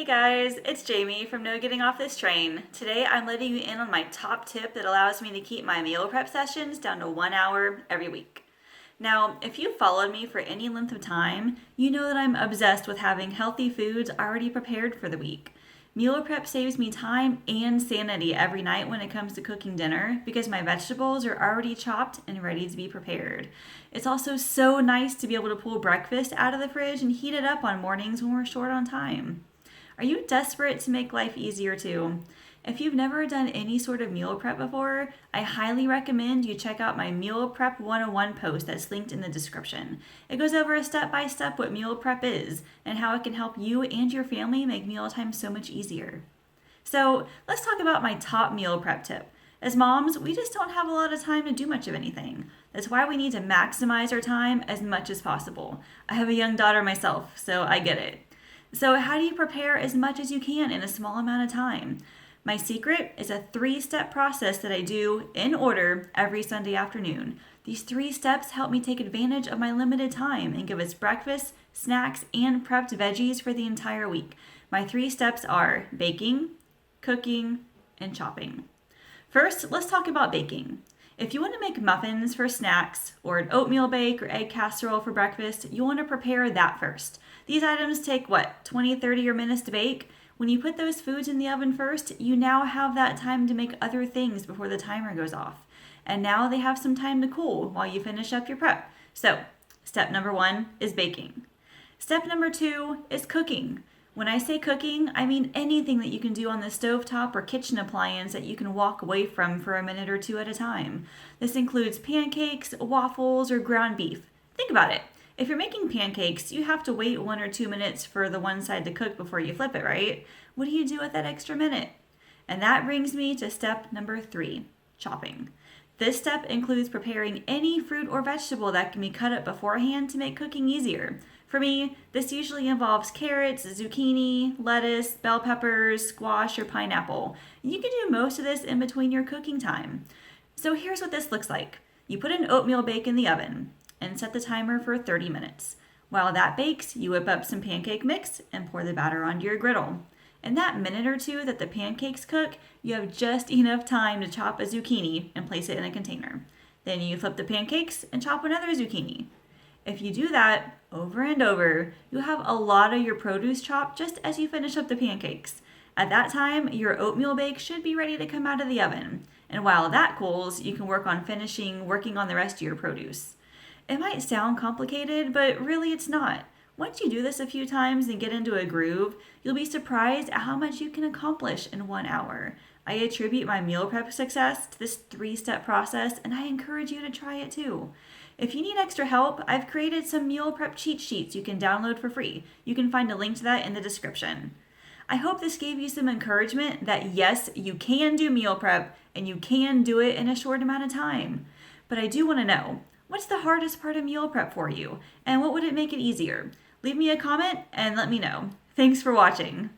guys, it's Jamie from No Getting Off This Train. Today I'm letting you in on my top tip that allows me to keep my meal prep sessions down to 1 hour every week. Now, if you've followed me for any length of time, you know that I'm obsessed with having healthy foods already prepared for the week. Meal prep saves me time and sanity every night when it comes to cooking dinner because my vegetables are already chopped and ready to be prepared. It's also so nice to be able to pull breakfast out of the fridge and heat it up on mornings when we're short on time. Are you desperate to make life easier too? If you've never done any sort of meal prep before, I highly recommend you check out my Meal Prep 101 post that's linked in the description. It goes over a step-by-step what meal prep is and how it can help you and your family make mealtime so much easier. So let's talk about my top meal prep tip. As moms, we just don't have a lot of time to do much of anything. That's why we need to maximize our time as much as possible. I have a young daughter myself, so I get it. So how do you prepare as much as you can in a small amount of time? My secret is a 3-step process that I do in order every Sunday afternoon. These 3 steps help me take advantage of my limited time and give us breakfast, snacks, and prepped veggies for the entire week. My 3 steps are baking, cooking, and chopping. First, let's talk about baking. If you want to make muffins for snacks or an oatmeal bake or egg casserole for breakfast, you'll want to prepare that first. These items take 20, 30 minutes to bake? When you put those foods in the oven first, you now have that time to make other things before the timer goes off. And now they have some time to cool while you finish up your prep. So, step number 1 is baking. Step number 2 is cooking. When I say cooking, I mean anything that you can do on the stovetop or kitchen appliance that you can walk away from for a minute or 2 at a time. This includes pancakes, waffles, or ground beef. Think about it. If you're making pancakes, you have to wait 1 or 2 minutes for the one side to cook before you flip it, right? What do you do with that extra minute? And that brings me to step number 3, chopping. This step includes preparing any fruit or vegetable that can be cut up beforehand to make cooking easier. For me, this usually involves carrots, zucchini, lettuce, bell peppers, squash, or pineapple. You can do most of this in between your cooking time. So here's what this looks like. You put an oatmeal bake in the oven and set the timer for 30 minutes. While that bakes, you whip up some pancake mix and pour the batter onto your griddle. In that minute or 2 that the pancakes cook, you have just enough time to chop a zucchini and place it in a container. Then you flip the pancakes and chop another zucchini. If you do that over and over, you'll have a lot of your produce chopped just as you finish up the pancakes. At that time, your oatmeal bake should be ready to come out of the oven. And while that cools, you can working on the rest of your produce. It might sound complicated, but really it's not. Once you do this a few times and get into a groove, you'll be surprised at how much you can accomplish in 1 hour. I attribute my meal prep success to this 3-step process, and I encourage you to try it too. If you need extra help, I've created some meal prep cheat sheets you can download for free. You can find a link to that in the description. I hope this gave you some encouragement that yes, you can do meal prep and you can do it in a short amount of time. But I do want to know, what's the hardest part of meal prep for you? And what would it make it easier? Leave me a comment and let me know. Thanks for watching.